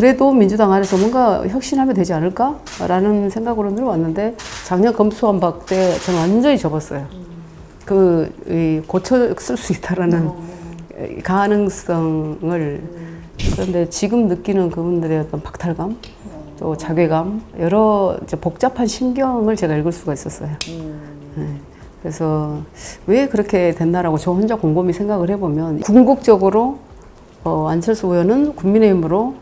그래도 민주당 안에서 뭔가 혁신하면 되지 않을까라는 생각으로 늘어왔는데 작년 검수완박 때 저는 완전히 접었어요. 고쳐 쓸 수 있다라는 가능성을. 그런데 지금 느끼는 그분들의 어떤 박탈감, 또 자괴감, 여러 이제 복잡한 심경을 제가 읽을 수가 있었어요. 네. 그래서 왜 그렇게 됐나라고 저 혼자 곰곰이 생각을 해보면 궁극적으로 안철수 의원은 국민의힘으로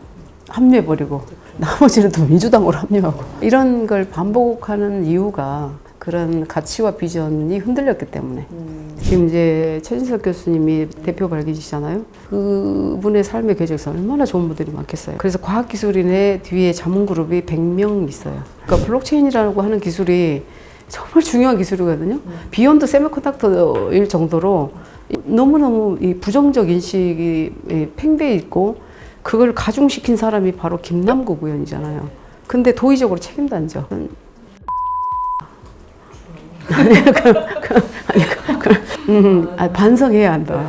합류해버리고 나머지는 또 민주당으로 합류하고 이런 걸 반복하는 이유가 그런 가치와 비전이 흔들렸기 때문에. 지금 이제 최진석 교수님이 대표 발기시잖아요. 그분의 삶의 궤적에서 얼마나 좋은 분들이 많겠어요. 그래서 과학기술인의 뒤에 자문그룹이 100명 있어요. 그러니까 블록체인이라고 하는 기술이 정말 중요한 기술이거든요. 비욘드 세미컨덕터일 정도로 너무너무 이 부정적 인식이 팽배해 있고 그걸 가중시킨 사람이 바로 김남국 의원이잖아요. 근데 도의적으로 책임도 안 져. 반성해야 한다.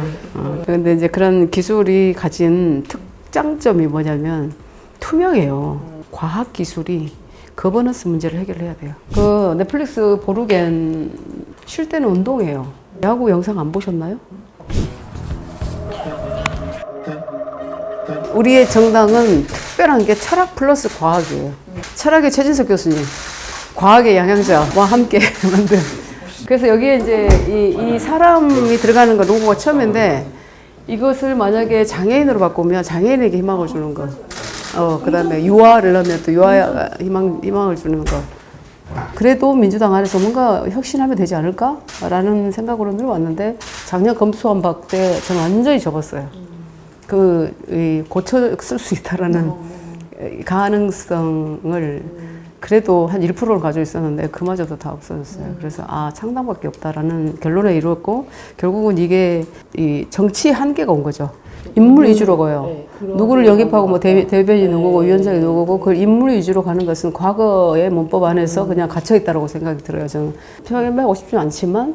근데 이제 그런 기술이 가진 특장점이 뭐냐면 투명해요. 과학 기술이 거버넌스 문제를 해결해야 돼요. 그 넷플릭스 보르겐 쉴 때는 운동해요. 야구 영상 안 보셨나요? 우리의 정당은 특별한 게 철학 플러스 과학이에요. 철학의 최진석 교수님, 과학의 양양자와 함께 만든. 그래서 여기에 이제 이 사람이 들어가는 거 로고가 처음인데 이것을 만약에 장애인으로 바꾸면 장애인에게 희망을 주는 거. 그 다음에 유아를 넣으면 또 유아 희망을 주는 거. 그래도 민주당 안에서 뭔가 혁신하면 되지 않을까라는 생각으로 늘어왔는데 작년 검수완박 때 저는 완전히 접었어요. 고쳐 쓸 수 있다라는 가능성을 그래도 한 1%를 가지고 있었는데 그마저도 다 없어졌어요. 그래서 창당밖에 없다라는 결론에 이르렀고 결국은 이게 이 정치의 한계가 온 거죠. 인물 위주로 가요. 네, 누구를 영입하고 뭐 대변이 누구고 위원장이 누구고 그걸 인물 위주로 가는 것은 과거의 문법 안에서 그냥 갇혀 있다고 생각이 들어요. 저는 표현하고 싶지 않지만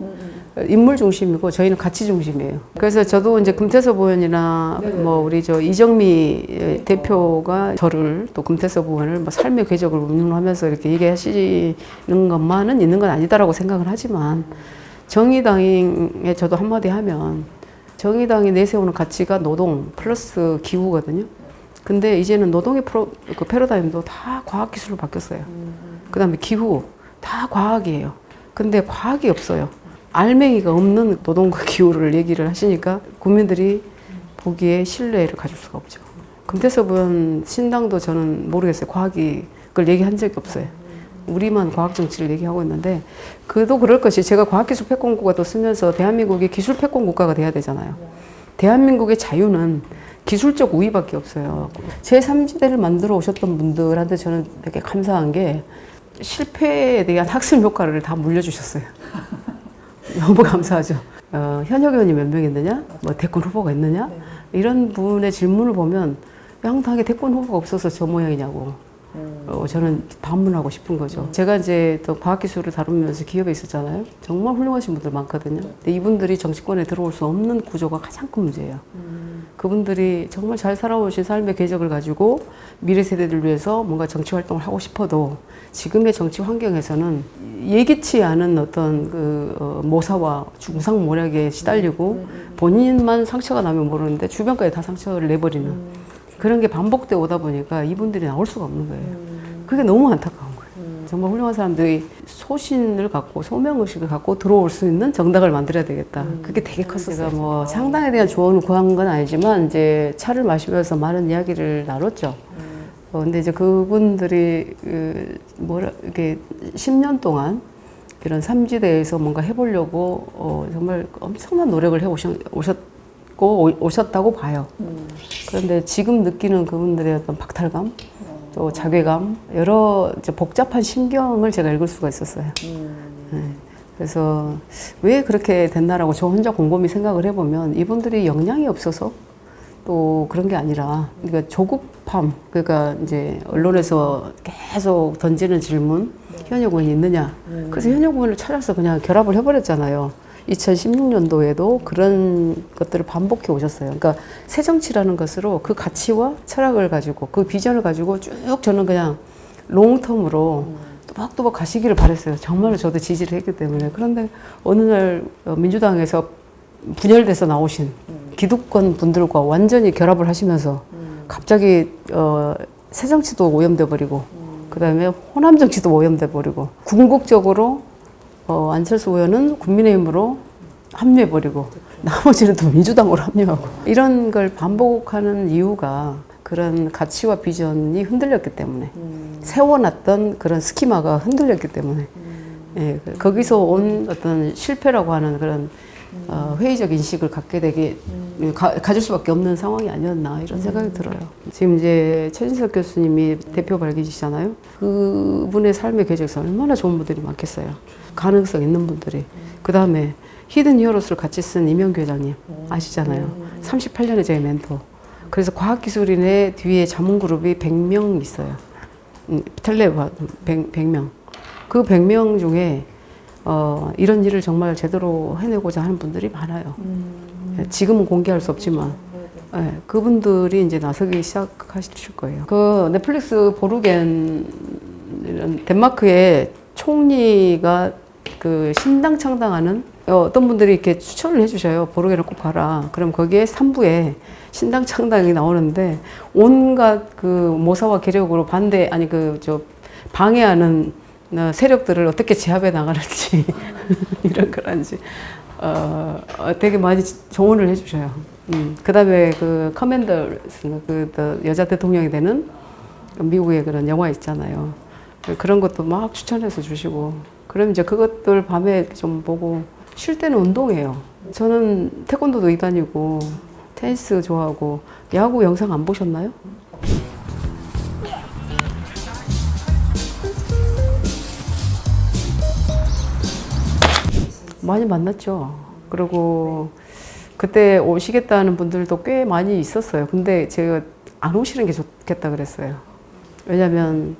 인물 중심이고 저희는 가치 중심이에요. 그래서 저도 이제 금태섭 의원이나 뭐 우리 이정미 대표가 저를 또 금태섭 의원을 뭐 삶의 궤적을 운운하면서 이렇게 얘기하시는 것만은 있는 건 아니다라고 생각을 하지만 정의당에 저도 한마디 하면 정의당이 내세우는 가치가 노동 플러스 기후거든요. 근데 이제는 노동의 패러다임도 다 과학기술로 바뀌었어요. 그 다음에 기후 다 과학이에요. 근데 과학이 없어요. 알맹이가 없는 노동과 기후를 얘기를 하시니까 국민들이 보기에 신뢰를 가질 수가 없죠. 금태섭 의원 신당도 저는 모르겠어요. 그걸 얘기한 적이 없어요. 우리만 과학정치를 얘기하고 있는데 그도 그럴 것이 제가 과학기술 패권국가도 쓰면서 대한민국이 기술 패권 국가가 돼야 되잖아요. 대한민국의 자유는 기술적 우위밖에 없어요. 제3지대를 만들어 오셨던 분들한테 저는 되게 감사한 게 실패에 대한 학습 효과를 다 물려주셨어요. 너무 감사하죠. 현역 의원이 몇 명 있느냐? 뭐 대권 후보가 있느냐? 이런 분의 질문을 보면 양당에 대권 후보가 없어서 저 모양이냐고. 저는 반문하고 싶은 거죠. 제가 이제 또 과학기술을 다루면서 기업에 있었잖아요. 정말 훌륭하신 분들 많거든요. 근데 이분들이 정치권에 들어올 수 없는 구조가 가장 큰 문제예요. 그분들이 정말 잘 살아오신 삶의 궤적을 가지고 미래 세대들 위해서 뭔가 정치 활동을 하고 싶어도 지금의 정치 환경에서는 예기치 않은 어떤 모사와 중상모략에 시달리고 본인만 상처가 나면 모르는데 주변까지 다 상처를 내버리는 그런 게 반복되어 오다 보니까 이분들이 나올 수가 없는 거예요. 그게 너무 안타까운 거예요. 정말 훌륭한 사람들이 소신을 갖고 소명의식을 갖고 들어올 수 있는 정당을 만들어야 되겠다. 그게 되게 컸었어요. 제가 뭐 상당에 대한 조언을 구한 건 아니지만 이제 차를 마시면서 많은 이야기를 나눴죠. 근데 이제 그분들이 이렇게 10년 동안 이런 삼지대에서 뭔가 해보려고 정말 엄청난 노력을 오셨다고 봐요. 그런데 지금 느끼는 그분들의 어떤 박탈감, 또 자괴감, 여러 이제 복잡한 심경을 제가 읽을 수가 있었어요. 네. 그래서 왜 그렇게 됐나라고 저 혼자 곰곰이 생각을 해보면 이분들이 역량이 없어서 또 그런 게 아니라 그러니까 조급함, 그러니까 이제 언론에서 계속 던지는 질문, 현역 의원이 있느냐. 그래서 현역 의원을 찾아서 그냥 결합을 해버렸잖아요. 2016년도에도 그런 것들을 반복해 오셨어요. 그러니까 새정치라는 것으로 그 가치와 철학을 가지고 그 비전을 가지고 쭉 저는 그냥 롱텀으로 또박또박 가시기를 바랬어요. 정말로 저도 지지를 했기 때문에. 그런데 어느 날 민주당에서 분열돼서 나오신 기득권 분들과 완전히 결합을 하시면서 갑자기 새정치도 오염돼 버리고 그다음에 호남 정치도 오염돼 버리고 궁극적으로 안철수 의원은 국민의힘으로 합류해 버리고 나머지는 또 민주당으로 합류하고 이런 걸 반복하는 이유가 그런 가치와 비전이 흔들렸기 때문에 세워놨던 그런 스키마가 흔들렸기 때문에 예, 거기서 온 어떤 실패라고 하는 그런 회의적 인식을 갖게 되게 가질 수밖에 없는 상황이 아니었나 이런 생각이 들어요. 지금 이제 최진석 교수님이 대표 발기시잖아요. 그분의 삶의 궤적에서 얼마나 좋은 분들이 많겠어요. 가능성 있는 분들이. 그 다음에 히든 히어로스를 같이 쓴 이명규 회장님 아시잖아요. 38년의 제 멘토. 그래서 과학기술인의 뒤에 자문그룹이 100명 있어요. 텔레바 100명. 그 100명 중에 이런 일을 정말 제대로 해내고자 하는 분들이 많아요. 지금은 공개할 수 없지만 네, 그분들이 이제 나서기 시작하실 거예요. 그 넷플릭스 보르겐 덴마크의 총리가 그 신당 창당하는 어떤 분들이 이렇게 추천을 해주셔요. 보르겐을 꼭 봐라. 그럼 거기에 3부에 신당 창당이 나오는데 온갖 그 모사와 계력으로 방해하는 세력들을 어떻게 제압해 나가는지 이런 거란지 되게 많이 조언을 해주셔요. 그다음에 그 커맨더 그 여자 대통령이 되는 미국의 그런 영화 있잖아요. 그런 것도 막 추천해서 주시고 그럼 이제 그것들 밤에 좀 보고 쉴 때는 운동해요. 저는 태권도도 다니고 테니스 좋아하고 야구 영상 안 보셨나요? 많이 만났죠. 그리고 그때 오시겠다는 분들도 꽤 많이 있었어요. 근데 제가 안 오시는 게 좋겠다 그랬어요. 왜냐면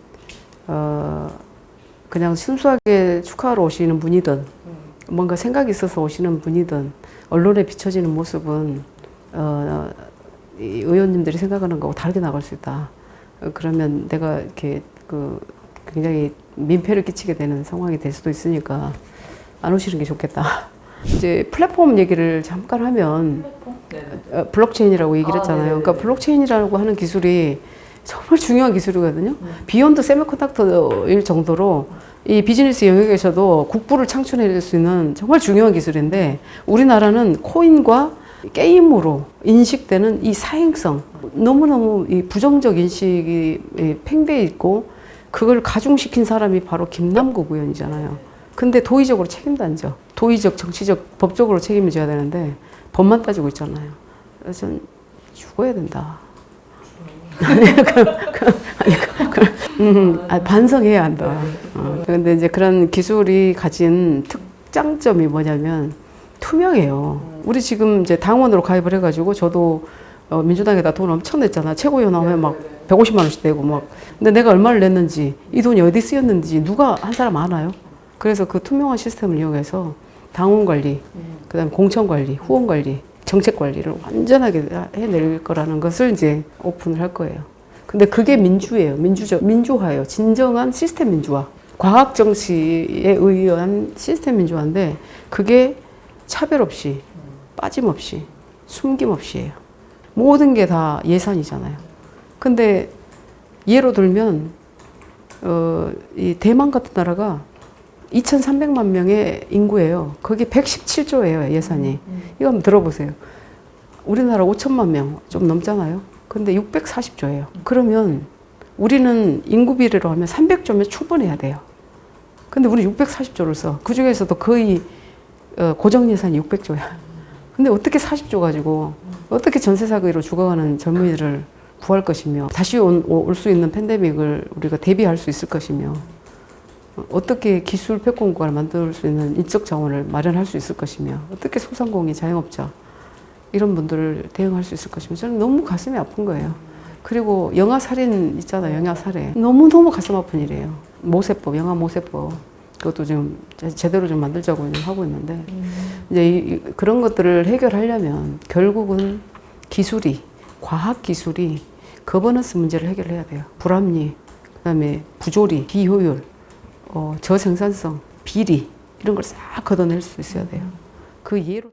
그냥 순수하게 축하하러 오시는 분이든 뭔가 생각이 있어서 오시는 분이든 언론에 비춰지는 모습은 이 의원님들이 생각하는 거하고 다르게 나갈 수 있다. 그러면 내가 이렇게 굉장히 민폐를 끼치게 되는 상황이 될 수도 있으니까 안 오시는 게 좋겠다. 이제 플랫폼 얘기를 잠깐 하면 블록체인이라고 얘기를 했잖아요. 그러니까 블록체인이라고 하는 기술이 정말 중요한 기술이거든요. 비욘드 세미컨덕터일 정도로 이 비즈니스 영역에서도 국부를 창출해낼 수 있는 정말 중요한 기술인데 우리나라는 코인과 게임으로 인식되는 이 사행성 너무너무 이 부정적 인식이 팽배해 있고 그걸 가중시킨 사람이 바로 김남국 의원이잖아요. 근데 도의적으로 책임도 안 져. 도의적, 정치적, 법적으로 책임을 져야 되는데 법만 따지고 있잖아요. 그래서 전 죽어야 된다. 반성해야 한다. 그런데 이제 그런 기술이 가진 특장점이 뭐냐면 투명해요. 우리 지금 이제 당원으로 가입을 해가지고 저도 민주당에다 돈 엄청 냈잖아. 최고위원 나오면 막 150만 원씩 내고 막. 근데 내가 얼마를 냈는지 이 돈이 어디 쓰였는지 누가 한 사람 아나요? 그래서 그 투명한 시스템을 이용해서 당원 관리, 그다음에 공천 관리, 후원 관리, 정책 관리를 완전하게 해낼 거라는 것을 이제 오픈을 할 거예요. 근데 그게 민주예요. 민주화예요. 진정한 시스템 민주화. 과학 정치에 의한 시스템 민주화인데 그게 차별 없이, 빠짐없이, 숨김없이 해요. 모든 게 다 예산이잖아요. 근데 예로 들면 이 대만 같은 나라가 2,300만 명의 인구예요. 거기 117조예요, 예산이. 이거 한번 들어보세요. 우리나라 5천만 명 좀 넘잖아요. 근데 640조예요. 그러면 우리는 인구 비례로 하면 300조면 충분해야 돼요. 근데 우리 640조를 써. 그 중에서도 거의 고정 예산이 600조야. 근데 어떻게 40조 가지고 어떻게 전세 사기로 죽어가는 젊은이들을 구할 것이며 다시 올 수 있는 팬데믹을 우리가 대비할 수 있을 것이며 어떻게 기술 패권국가를 만들 수 있는 인적 자원을 마련할 수 있을 것이며 어떻게 소상공인, 자영업자 이런 분들을 대응할 수 있을 것이며 저는 너무 가슴이 아픈 거예요. 그리고 영아 살인 있잖아요. 영아 살해. 너무너무 가슴 아픈 일이에요. 모세법, 영아 모세법. 그것도 지금 제대로 좀 만들자고 하고 있는데 이제 그런 것들을 해결하려면 결국은 기술이 과학 기술이 거버넌스 문제를 해결해야 돼요. 불합리, 그다음에 부조리, 비효율, 저생산성, 비리 이런 걸 싹 걷어낼 수 있어야 돼요. 그 예로